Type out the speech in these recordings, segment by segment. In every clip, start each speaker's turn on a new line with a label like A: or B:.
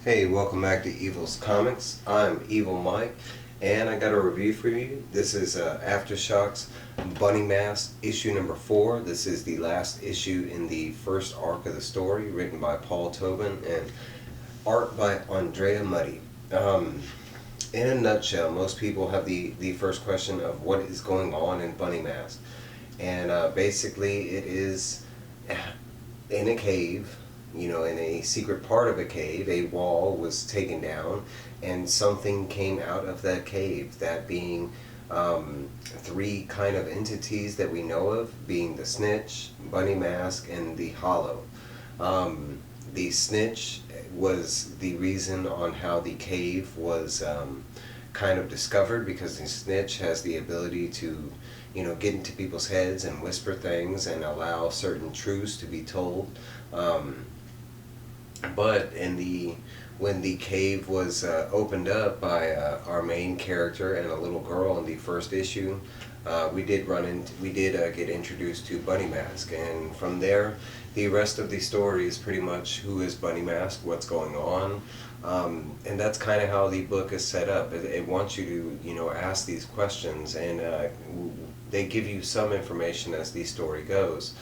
A: Hey, welcome back to Evil's Comics. I'm Evil Mike, and I got a review for you. This is Aftershock's Bunny Mask issue number 4. This is the last issue in the first arc of the story, written by Paul Tobin and art by Andrea Mutti. In a nutshell, most people have the first question of what is going on in Bunny Mask. And basically, it is in a cave, in a secret part of a cave. A wall was taken down, and something came out of that cave, that being three kind of entities that we know of, being the Snitch, Bunny Mask, and the Hollow. The Snitch was the reason on how the cave was kind of discovered, because the Snitch has the ability to get into people's heads and whisper things and allow certain truths to be told. But when the cave was opened up by our main character and a little girl in the first issue, we did get introduced to Bunny Mask, and from there, the rest of the story is pretty much who is Bunny Mask, what's going on, and that's kind of how the book is set up. It wants you to ask these questions, and they give you some information as the story goes.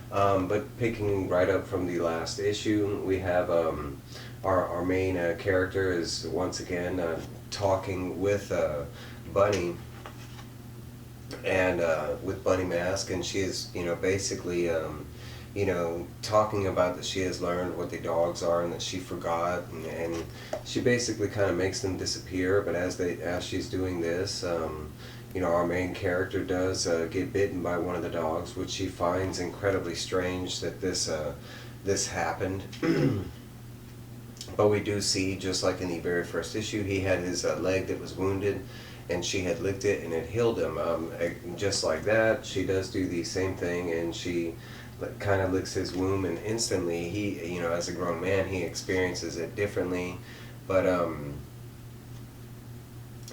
A: But picking right up from the last issue, we have our main character is once again talking with Bunny and with Bunny Mask, and she is basically talking about that she has learned what the dogs are and that she forgot, and she basically kind of makes them disappear. But as she's doing this, our main character does get bitten by one of the dogs, which she finds incredibly strange that this happened. But we do see, just like in the very first issue, he had his leg that was wounded, and she had licked it and it healed him. Just like that, she does do the same thing, and she kind of licks his wound, and instantly he, as a grown man, he experiences it differently. But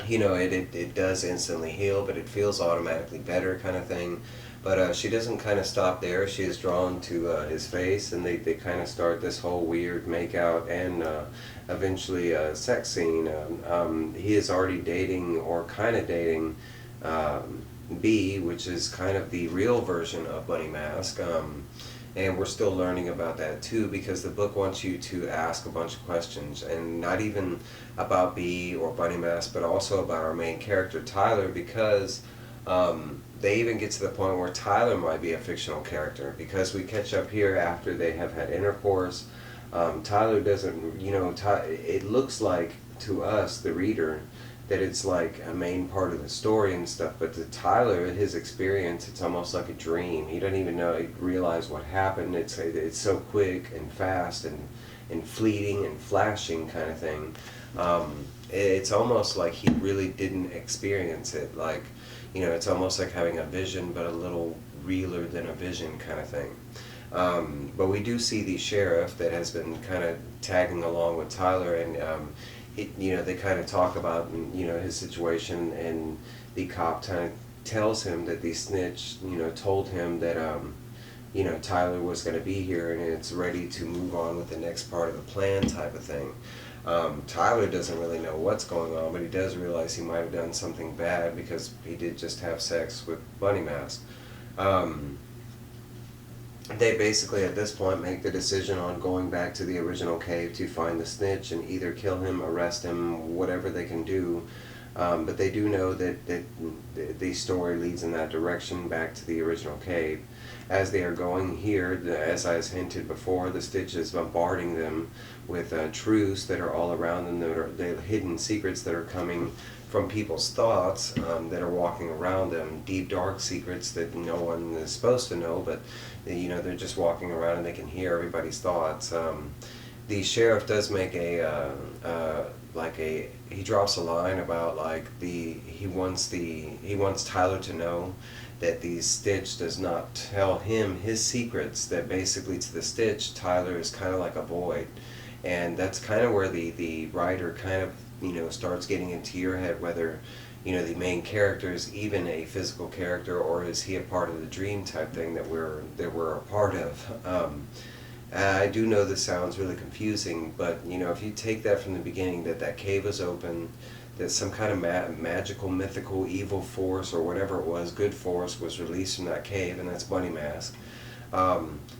A: it does instantly heal, but it feels automatically better, kind of thing. But she doesn't kind of stop there. She is drawn to his face, and they kind of start this whole weird makeout and eventually a sex scene. He is already dating, or kind of dating, B, which is kind of the real version of Bunny Mask. And we're still learning about that too, because the book wants you to ask a bunch of questions, and not even about B or Bunny Mask, but also about our main character Tyler, because they even get to the point where Tyler might be a fictional character, because we catch up here after they have had intercourse. Tyler doesn't, it looks like to us, the reader, that it's like a main part of the story and stuff, but to Tyler, his experience, it's almost like a dream. He doesn't even realize what happened. It's so quick and fast and fleeting and flashing, kind of thing. It's almost like he really didn't experience it. Like, it's almost like having a vision, but a little realer than a vision, kind of thing. But we do see the sheriff that has been kind of tagging along with Tyler, and they kind of talk about his situation, and the cop kind of tells him that the Snitch told him that Tyler was going to be here and it's ready to move on with the next part of the plan, type of thing. Tyler doesn't really know what's going on, but he does realize he might have done something bad, because he did just have sex with Bunny Mask. They basically at this point make the decision on going back to the original cave to find the Snitch and either kill him, arrest him, whatever they can do. But they do know that the story leads in that direction, back to the original cave. As they are going here, as I hinted before, the Snitch is bombarding them with truths that are all around them, that are the hidden secrets that are coming from people's thoughts, that are walking around them, deep dark secrets that no one is supposed to know, but they're just walking around and they can hear everybody's thoughts. The sheriff does make he drops a line about he wants Tyler to know that the Stitch does not tell him his secrets, that basically to the Stitch, Tyler is kind of like a void. And that's kind of where the writer kind of starts getting into your head, whether the main character is even a physical character, or is he a part of the dream type thing that we're a part of. I do know this sounds really confusing, but you know, if you take that from the beginning, that that cave was open, that some kind of magical, mythical, evil force or whatever it was, good force, was released from that cave, and that's Bunny Mask.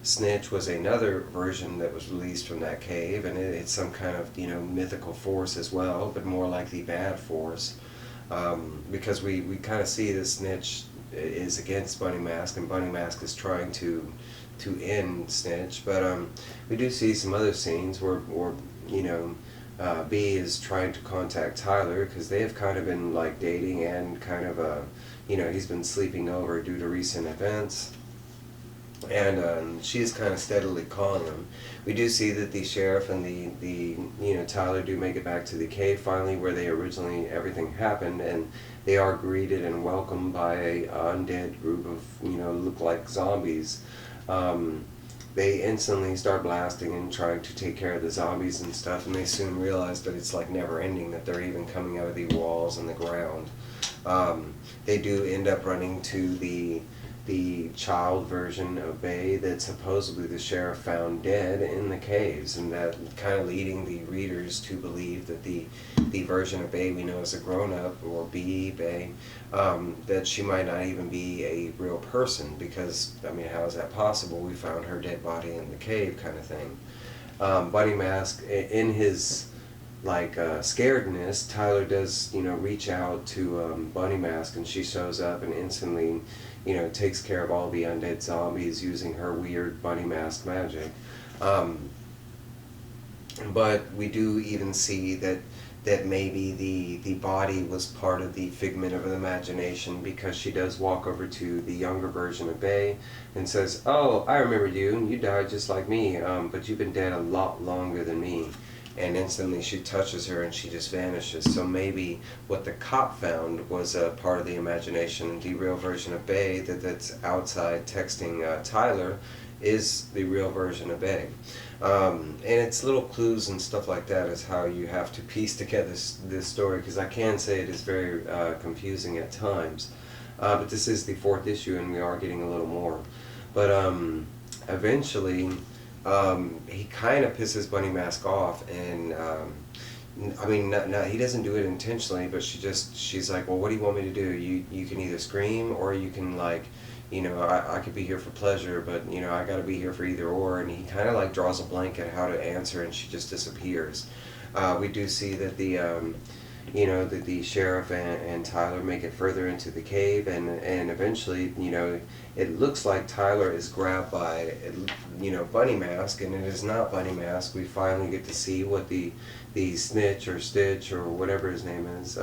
A: Snitch was another version that was released from that cave, and it's some kind of, you know, mythical force as well, but more like the bad force. Because we kind of see that Snitch is against Bunny Mask, and Bunny Mask is trying to end Snitch. But we do see some other scenes where you know, B is trying to contact Tyler, because they have kind of been like dating, and kind of you know, he's been sleeping over due to recent events, and she is kind of steadily calling him. We do see that the sheriff and the you know, Tyler do make it back to the cave finally, where they originally everything happened, and they are greeted and welcomed by a undead group of, you know, look like zombies. They instantly start blasting and trying to take care of the zombies and stuff, and they soon realize that it's like never ending, that they're even coming out of the walls and the ground. They do end up running to the child version of Bay that supposedly the sheriff found dead in the caves, and that kind of leading the readers to believe that the version of Bay we know as a grown-up, or Bay, that she might not even be a real person, because, I mean, how is that possible? We found her dead body in the cave, kind of thing. Bunny Mask, in his like scaredness, Tyler does, you know, reach out to Bunny Mask, and she shows up and instantly, you know, takes care of all the undead zombies using her weird Bunny Mask magic. But we do even see that maybe the body was part of the figment of an imagination, because she does walk over to the younger version of Bay and says, "Oh, I remember you. You died just like me, but you've been dead a lot longer than me." And instantly she touches her and she just vanishes. So maybe what the cop found was a part of the imagination. The real version of Bay that's outside texting Tyler is the real version of Bay. And it's little clues and stuff like that is how you have to piece together this story, because I can say it is very confusing at times. But this is the 4th issue, and we are getting a little more. But eventually, he kind of pisses Bunny Mask off, and I mean, he doesn't do it intentionally, but she's like, "Well, what do you want me to do? You can either scream, or you can, like, you know, I could be here for pleasure, but, you know, I got to be here for either or." And he kind of like draws a blank at how to answer, and she just disappears. We do see that you know, the sheriff and Tyler make it further into the cave, and eventually, you know, it looks like Tyler is grabbed by, you know, Bunny Mask, and it is not Bunny Mask. We finally get to see what the Snitch or Stitch or whatever his name is,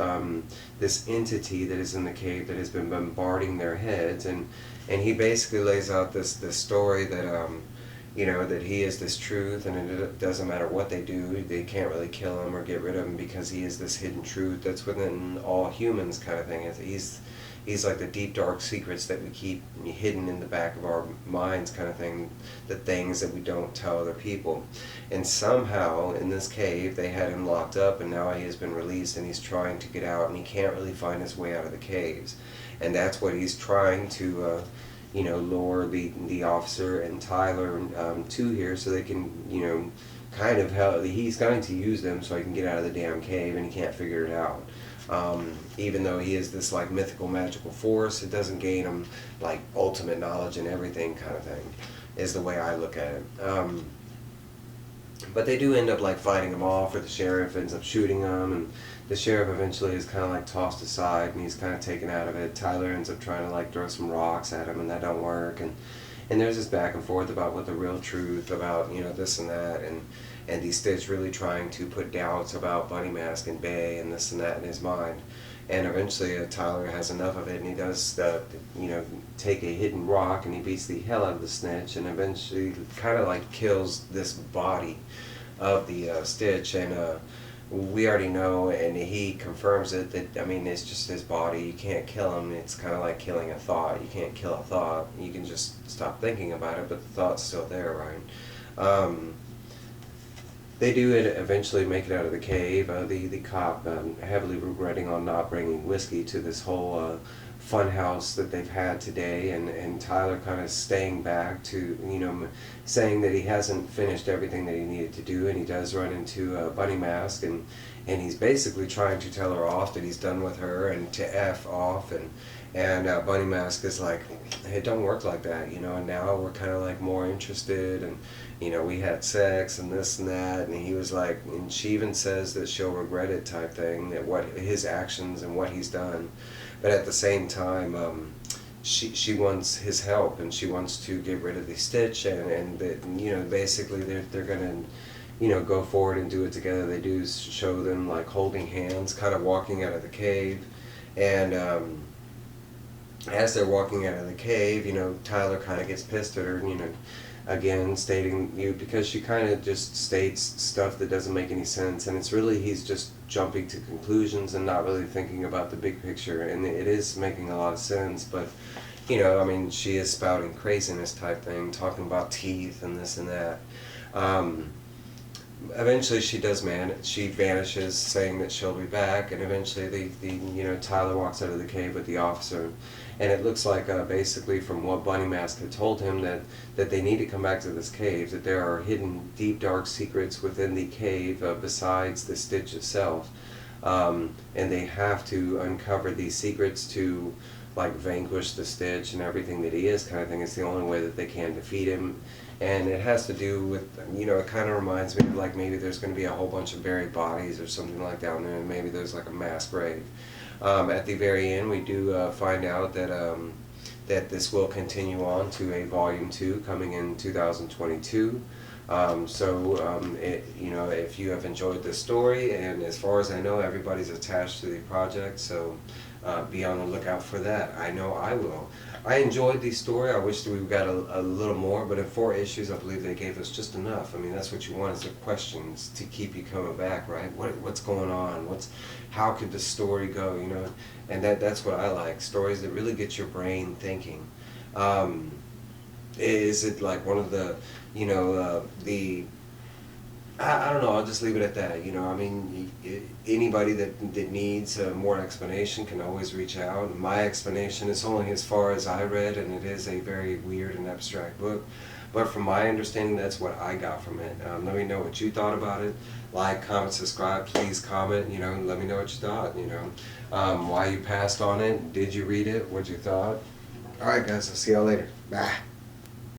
A: this entity that is in the cave that has been bombarding their heads, and he basically lays out this story that you know, that he is this truth, and it doesn't matter what they do, they can't really kill him or get rid of him, because he is this hidden truth that's within all humans, kind of thing. He's like the deep dark secrets that we keep hidden in the back of our minds, kind of thing, the things that we don't tell other people. And somehow in this cave they had him locked up, and now he has been released, and he's trying to get out, and he can't really find his way out of the caves. And that's what he's trying to you know, lure the officer and Tyler to here, so they can, you know, kind of help. He's going to use them so he can get out of the damn cave, and he can't figure it out. Even though he is this like mythical, magical force, it doesn't gain him like ultimate knowledge and everything, kind of thing, is the way I look at it. But they do end up like fighting him off, or the sheriff ends up shooting him, and the sheriff eventually is kind of like tossed aside, and he's kind of taken out of it. Tyler ends up trying to like throw some rocks at him, and that don't work, and there's this back and forth about what the real truth about, you know, this and that, and these Stitch really trying to put doubts about Bunny Mask and Bay and this and that in his mind. And eventually Tyler has enough of it, and he does, you know, take a hidden rock, and he beats the hell out of the Snitch, and eventually kind of like kills this body of the Stitch. And we already know, and he confirms it, that, I mean, it's just his body. You can't kill him. It's kind of like killing a thought. You can't kill a thought. You can just stop thinking about it, but the thought's still there, right? They do eventually make it out of the cave. The cop, heavily regretting on not bringing whiskey to this whole fun house that they've had today, and Tyler kind of staying back to, saying that he hasn't finished everything that he needed to do, and he does run into Bunny Mask, and he's basically trying to tell her off, that he's done with her, and to F off, and Bunny Mask is like, it don't work like that, and now we're kind of like more interested, and we had sex and this and that, and he was like, and she even says that she'll regret it type thing, that what his actions and what he's done. But at the same time, she wants his help, and she wants to get rid of the stitch, and that, basically they're gonna, go forward and do it together. They do show them like holding hands, kind of walking out of the cave, and as they're walking out of the cave, Tyler kind of gets pissed at her, again stating, because she kind of just states stuff that doesn't make any sense, and it's really, he's just jumping to conclusions and not really thinking about the big picture, and it is making a lot of sense, but she is spouting craziness type thing, talking about teeth and this and that. Eventually she does she vanishes, saying that she'll be back, and eventually Tyler walks out of the cave with the officer, and it looks like basically from what Bunny Mask had told him, that they need to come back to this cave, that there are hidden deep dark secrets within the cave besides the stitch itself, and they have to uncover these secrets to like vanquish the stitch and everything that he is, kind of thing. It's the only way that they can defeat him. And it has to do with, it kind of reminds me of like maybe there's going to be a whole bunch of buried bodies or something like down there, and maybe there's like a mass grave. At the very end, we do find out that that this will continue on to a volume 2 coming in 2022. If you have enjoyed this story, and as far as I know, everybody's attached to the project, so be on the lookout for that. I know I will. I enjoyed the story. I wish that we got a little more, but in 4 issues, I believe they gave us just enough. I mean, that's what you want, is the questions to keep you coming back, right? What's going on? How could the story go? And that's what I like, stories that really get your brain thinking. Is it like one of the, I don't know, I'll just leave it at that. Anybody that needs more explanation can always reach out. My explanation is only as far as I read, and it is a very weird and abstract book. But from my understanding, that's what I got from it. Let me know what you thought about it. Like, comment, subscribe, please comment, let me know what you thought, why you passed on it, did you read it, what you thought. Alright guys, I'll see y'all later. Bye.